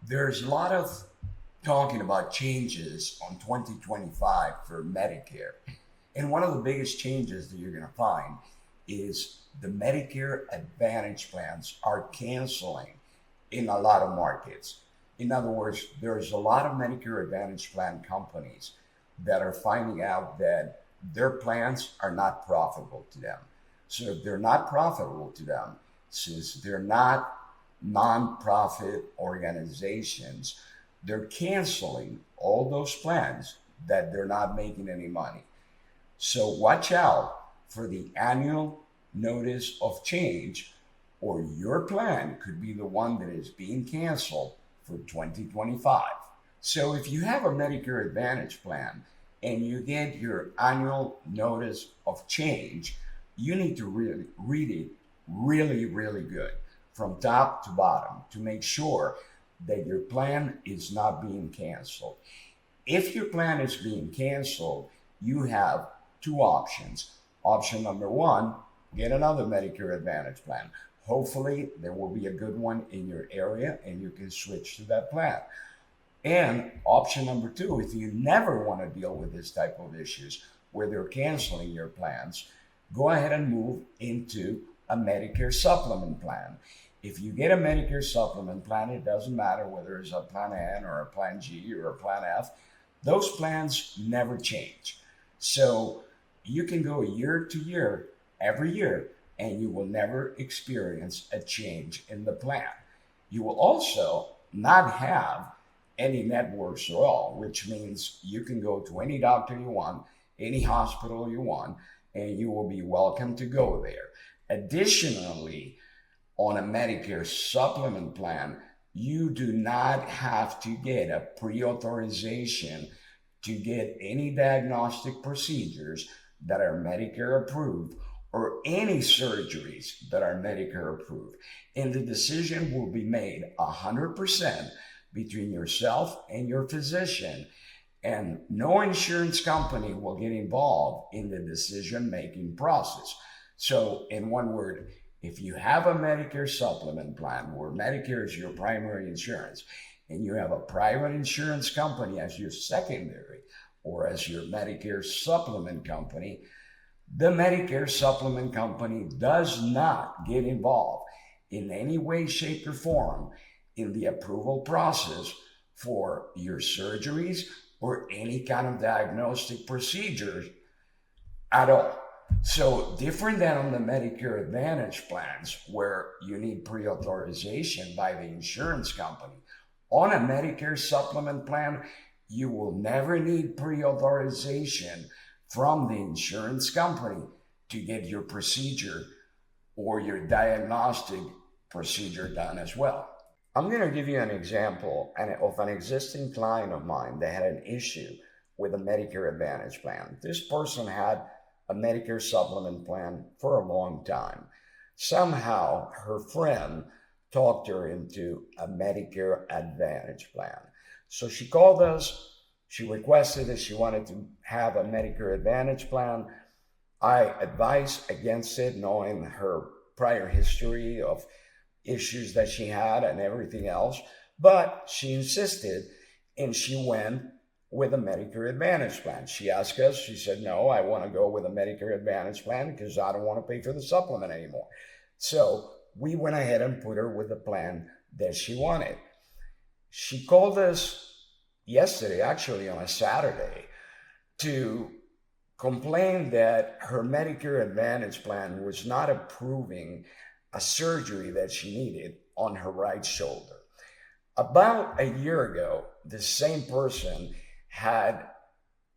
There's a lot of talking about changes on 2025 for Medicare. And one of the biggest changes that you're going to find is the Medicare Advantage plans are canceling in a lot of markets. In other words, there's a lot of Medicare Advantage plan companies that are finding out that their plans are not profitable to them. So if they're not profitable to them, since they're not nonprofit organizations, they're canceling all those plans that they're not making any money. So watch out for the annual notice of change, or your plan could be the one that is being canceled for 2025. So if you have a Medicare Advantage plan and you get your annual notice of change, you need to really read it really good from top to bottom to make sure that your plan is not being canceled. If your plan is being canceled, you have two options. Option number one, get another Medicare Advantage plan. Hopefully, there will be a good one in your area and you can switch to that plan. And option number two, if you never want to deal with this type of issues where they're canceling your plans, go ahead and move into a Medicare supplement plan. If you get a Medicare supplement plan, it doesn't matter whether it's a plan N or a plan G or a plan F, those plans never change. So you can go year to year, every year, and you will never experience a change in the plan. You will also not have any networks at all, which means you can go to any doctor you want, any hospital you want, and you will be welcome to go there. Additionally, on a Medicare supplement plan, you do not have to get a pre-authorization to get any diagnostic procedures that are Medicare approved or any surgeries that are Medicare approved. And the decision will be made 100% between yourself and your physician. And no insurance company will get involved in the decision-making process. So in one word, if you have a Medicare supplement plan where Medicare is your primary insurance and you have a private insurance company as your secondary or as your Medicare supplement company, the Medicare supplement company does not get involved in any way, shape, or form in the approval process for your surgeries or any kind of diagnostic procedures at all. So different than on the Medicare Advantage plans where you need pre-authorization by the insurance company. On a Medicare supplement plan, you will never need pre-authorization from the insurance company to get your procedure or your diagnostic procedure done as well. I'm going to give you an example of an existing client of mine that had an issue with a Medicare Advantage plan. This person had a Medicare supplement plan for a long time. Somehow her friend talked her into a Medicare Advantage plan. So she called us, she requested that she wanted to have a Medicare Advantage plan. I advised against it, knowing her prior history of issues that she had and everything else, but she insisted and she went with a Medicare Advantage plan. She asked us, she said, no, I want to go with a Medicare Advantage plan because I don't want to pay for the supplement anymore. So we went ahead and put her with the plan that she wanted. She called us yesterday, actually on a Saturday, to complain that her Medicare Advantage plan was not approving a surgery that she needed on her right shoulder. About a year ago, the same person had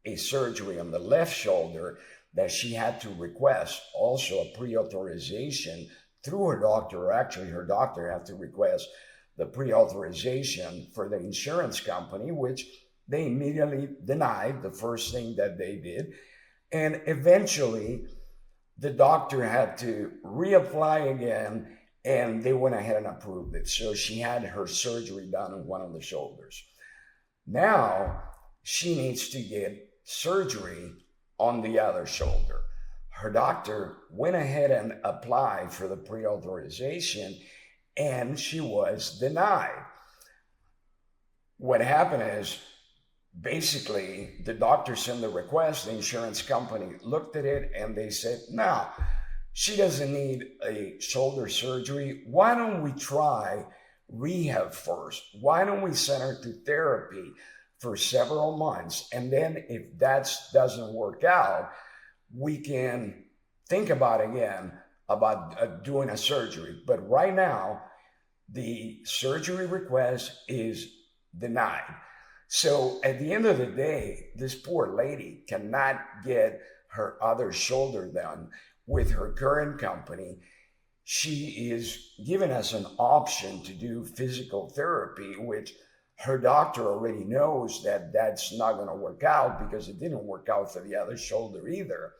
a surgery on the left shoulder that she had to request also a pre-authorization through her doctor, or actually her doctor had to request the pre-authorization for the insurance company, which they immediately denied, the first thing that they did. And eventually, the doctor had to reapply again, and they went ahead and approved it. So she had her surgery done on one of the shoulders. Now, she needs to get surgery on the other shoulder. Her doctor went ahead and applied for the pre-authorization, and she was denied. what happened is basically the doctor sent the request, the insurance company looked at it, and they said, no, she doesn't need a shoulder surgery. Why don't we try rehab first? Why don't we send her to therapy for several months? And then if that doesn't work out, we can think about again about doing a surgery. But right now, the surgery request is denied. So at the end of the day, this poor lady cannot get her other shoulder done with her current company. She is giving us an option to do physical therapy, which her doctor already knows that that's not going to work out because it didn't work out for the other shoulder either.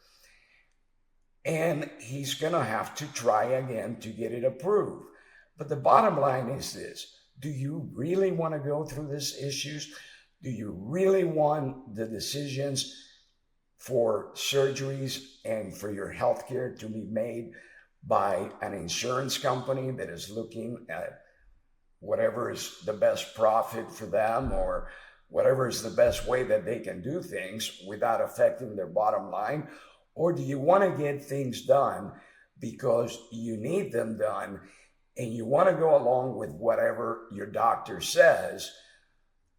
And he's going to have to try again to get it approved. But the bottom line is this: do you really want to go through these issues? Do you really want the decisions for surgeries and for your healthcare to be made by an insurance company that is looking at whatever is the best profit for them or whatever is the best way that they can do things without affecting their bottom line? Or do you want to get things done because you need them done and you want to go along with whatever your doctor says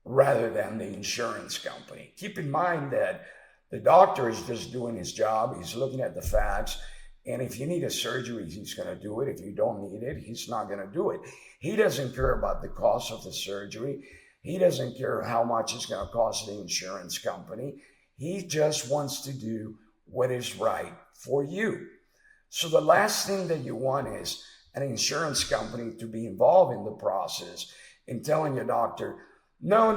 rather than the insurance company? Keep in mind that the doctor is just doing his job. He's looking at the facts. And if you need a surgery, he's going to do it. If you don't need it, he's not going to do it. He doesn't care about the cost of the surgery. He doesn't care how much it's going to cost the insurance company. He just wants to do what is right for you. So the last thing that you want is an insurance company to be involved in the process in telling your doctor, no,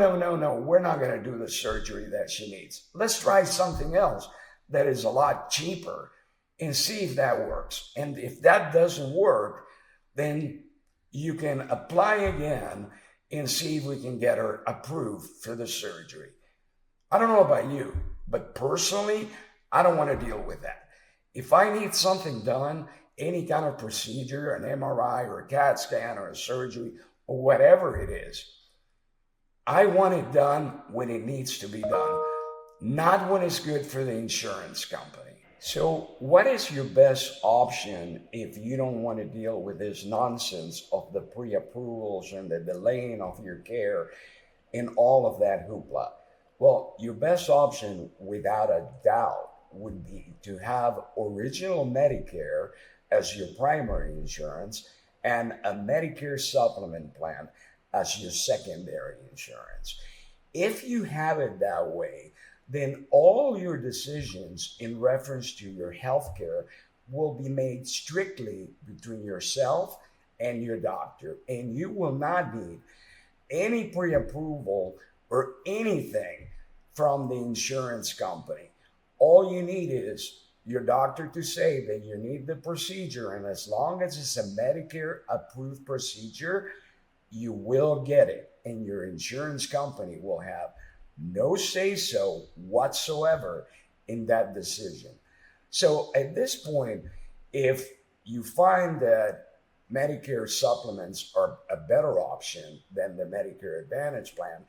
we're not going to do the surgery that she needs. Let's try something else that is a lot cheaper and see if that works. And if that doesn't work, then you can apply again and see if we can get her approved for the surgery. I don't know about you, but personally, I don't want to deal with that. If I need something done, any kind of procedure, an MRI or a CAT scan or a surgery or whatever it is, I want it done when it needs to be done, not when it's good for the insurance company. So what is your best option if you don't want to deal with this nonsense of the pre-approvals and the delaying of your care and all of that hoopla? Well, your best option, without a doubt, would be to have original Medicare as your primary insurance and a Medicare supplement plan as your secondary insurance. If you have it that way, then all your decisions in reference to your healthcare will be made strictly between yourself and your doctor, and you will not need any pre-approval or anything from the insurance company. All you need is your doctor to say that you need the procedure, and as long as it's a Medicare approved procedure, you will get it, and your insurance company will have no say-so whatsoever in that decision. So at this point, if you find that Medicare supplements are a better option than the Medicare Advantage plan,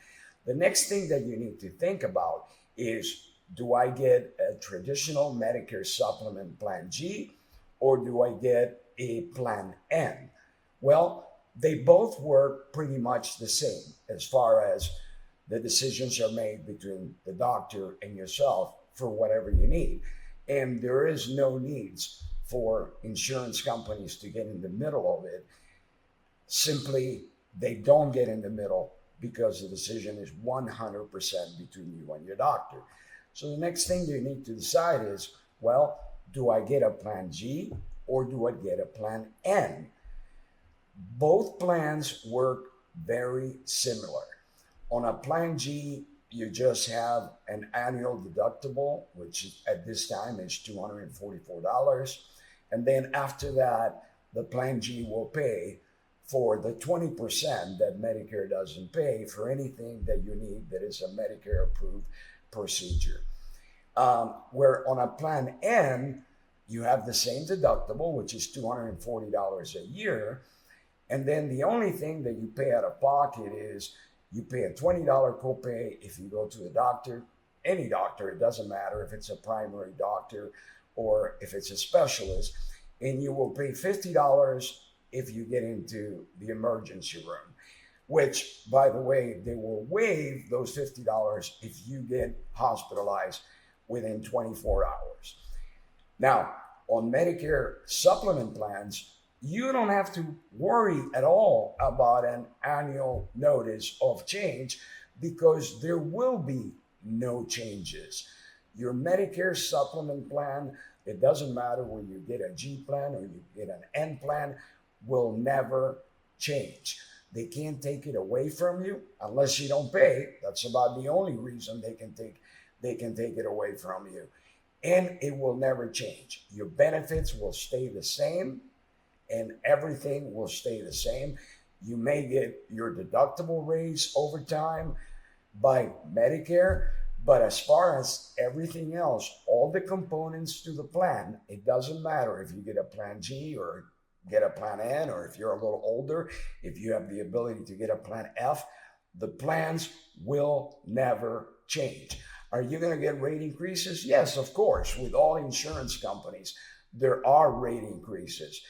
the next thing that you need to think about is, do I get a traditional Medicare supplement plan G or do I get a plan N? Well, they both work pretty much the same as far as the decisions are made between the doctor and yourself for whatever you need. And there is no needs for insurance companies to get in the middle of it. Simply, they don't get in the middle because the decision is 100% between you and your doctor. So the next thing you need to decide is, well, do I get a plan G or do I get a plan N? Both plans work very similar. On a plan G, you just have an annual deductible, which at this time is $244. And then after that, the plan G will pay for the 20% that Medicare doesn't pay for anything that you need that is a Medicare approved procedure. Where on a plan N, you have the same deductible, which is $240 a year. And then the only thing that you pay out of pocket is You pay a $20 copay if you go to the doctor, any doctor, it doesn't matter if it's a primary doctor or if it's a specialist, and you will pay $50 if you get into the emergency room, which, by the way, they will waive those $50 if you get hospitalized within 24 hours. Now, on Medicare supplement plans, you don't have to worry at all about an annual notice of change because there will be no changes. Your Medicare supplement plan, it doesn't matter whether you get a G plan or you get an N plan, will never change. They can't take it away from you unless you don't pay. That's about the only reason they can take it away from you. And it will never change. Your benefits will stay the same and everything will stay the same. You may get your deductible raised over time by Medicare, but as far as everything else, all the components to the plan, it doesn't matter if you get a plan G or get a plan N, or if you're a little older, if you have the ability to get a plan F, the plans will never change. Are you going to get rate increases? Yes, of course. With all insurance companies, there are rate increases,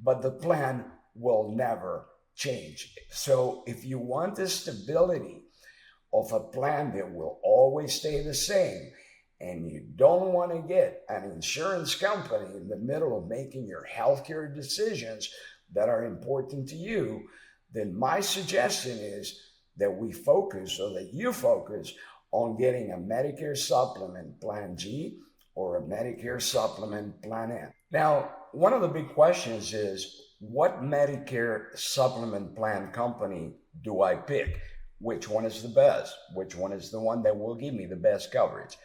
but the plan will never change. So if you want the stability of a plan that will always stay the same, and you don't want to get an insurance company in the middle of making your healthcare decisions that are important to you, then my suggestion is that we focus, or that you focus, on getting a Medicare Supplement Plan G or a Medicare Supplement Plan N. Now, one of the big questions is, what Medicare Supplement Plan company do I pick? Which one is the best? Which one is the one that will give me the best coverage?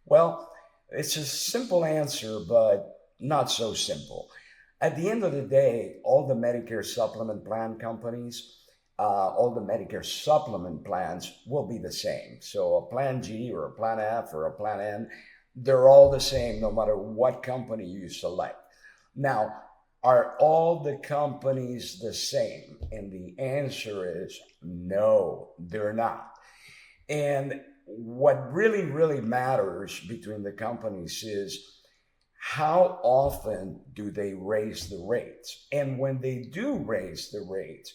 Well, it's a simple answer, but not so simple. At the end of the day, all the Medicare Supplement Plan companies, all the Medicare supplement plans will be the same. So a Plan G or a Plan F or a Plan N, they're all the same no matter what company you select. Now, are all the companies the same? And the answer is no, they're not. And what really, really matters between the companies is how often do they raise the rates? And when they do raise the rates,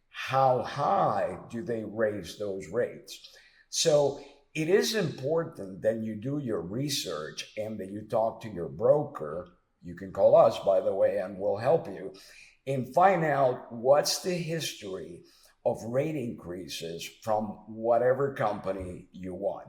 how high do they raise those rates? So it is important that you do your research and that you talk to your broker. You can call us, by the way, and we'll help you, and find out what's the history of rate increases from whatever company you want.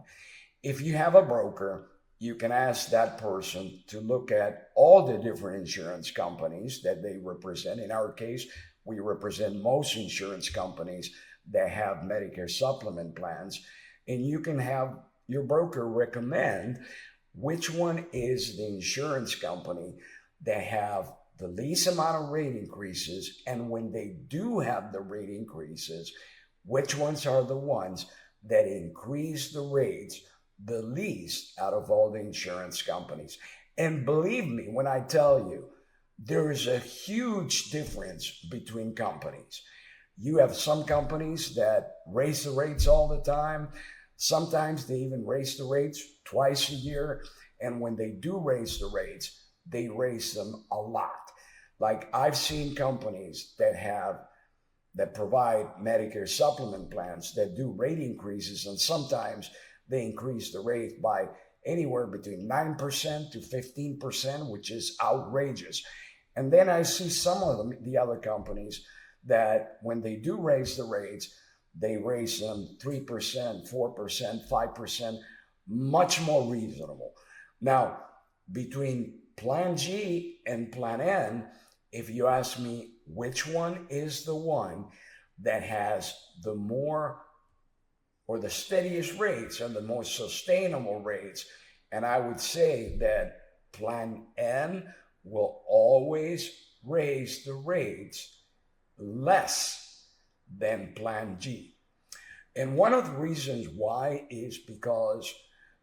If you have a broker, you can ask that person to look at all the different insurance companies that they represent. In our case, we represent most insurance companies that have Medicare supplement plans, and you can have your broker recommend which one is the insurance company that have the least amount of rate increases, and when they do have the rate increases, which ones are the ones that increase the rates the least out of all the insurance companies. And believe me when I tell you, there is a huge difference between companies. You have some companies that raise the rates all the time. Sometimes they even raise the rates twice a year. And when they do raise the rates, they raise them a lot. Like I've seen companies that provide Medicare supplement plans that do rate increases, and sometimes they increase the rate by anywhere between 9% to 15%, which is outrageous. And then I see some of them, the other companies, that when they do raise the rates, they raise them 3%, 4%, 5%, much more reasonable. Now, between Plan G and Plan N, if you ask me which one is the one that has the more or the steadiest rates and the most sustainable rates, and I would say that Plan N will always raise the rates less than Plan G. And one of the reasons why is because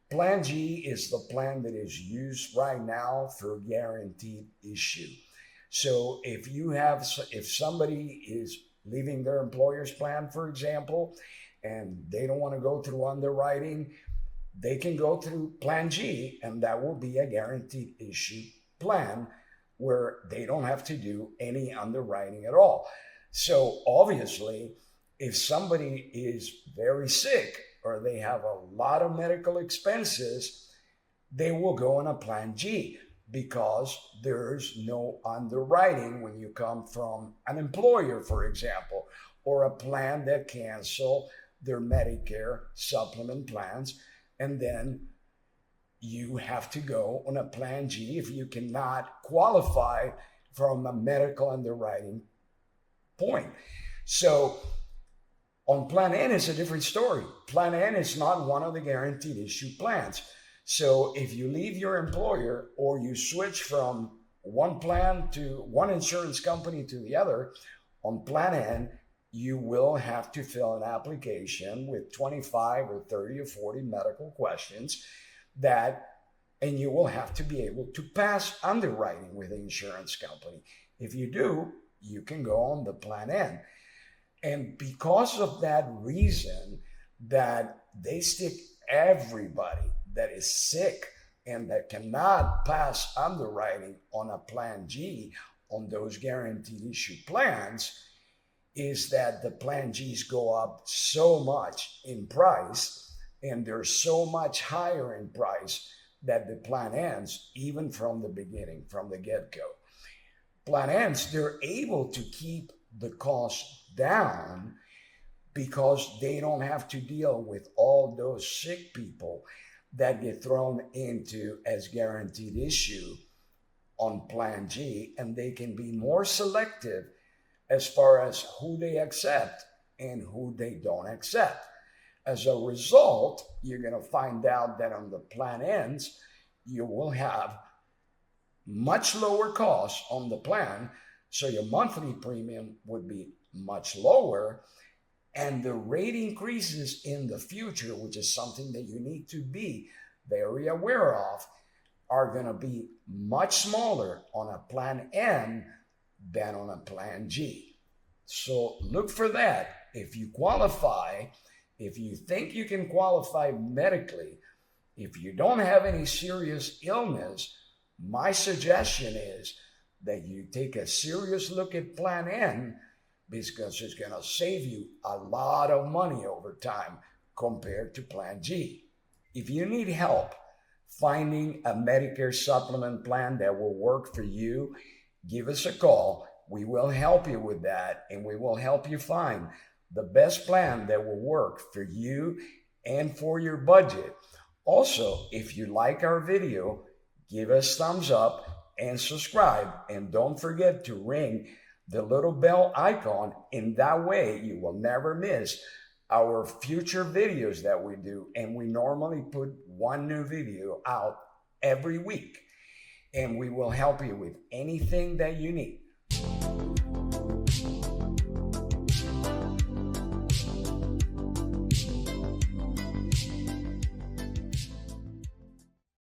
Plan G is the plan that is used right now for guaranteed issue. So if somebody is leaving their employer's plan, for example, and they don't want to go through underwriting, they can go through Plan G, and that will be a guaranteed issue plan where they don't have to do any underwriting at all. So obviously, if somebody is very sick or they have a lot of medical expenses, they will go on a Plan G because there's no underwriting when you come from an employer, for example, or a plan that cancel their Medicare supplement plans, and then you have to go on a Plan G if you cannot qualify from a medical underwriting point. So on Plan N, it's a different story. Plan N is not one of the guaranteed issue plans. So if you leave your employer or you switch from one plan to one insurance company to the other, on Plan N, you will have to fill an application with 25 or 30 or 40 medical questions and you will have to be able to pass underwriting with the insurance company. If you do, you can go on the Plan N. And because of that reason, that they stick everybody that is sick and that cannot pass underwriting on a Plan G on those guaranteed issue plans, is that the Plan Gs go up so much in price and they're so much higher in price that the Plan Ns, even from the beginning, from the get-go, Plan Ns, they're able to keep the cost down because they don't have to deal with all those sick people that get thrown into as guaranteed issue on Plan G, and they can be more selective as far as who they accept and who they don't accept. As a result, you're going to find out that on the Plan Ns, you will have much lower costs on the plan, so your monthly premium would be much lower, and the rate increases in the future, which is something that you need to be very aware of, are going to be much smaller on a Plan N than on a Plan G. So look for that. If you qualify, if you think you can qualify medically, if you don't have any serious illness, my suggestion is that you take a serious look at Plan N, because it's going to save you a lot of money over time compared to Plan G. If you need help finding a Medicare supplement plan that will work for you, give us a call. We will help you with that, and we will help you find the best plan that will work for you and for your budget. Also, if you like our video, give us thumbs up and subscribe, and don't forget to ring the little bell icon. In that way, you will never miss our future videos that we do. And we normally put one new video out every week. And we will help you with anything that you need.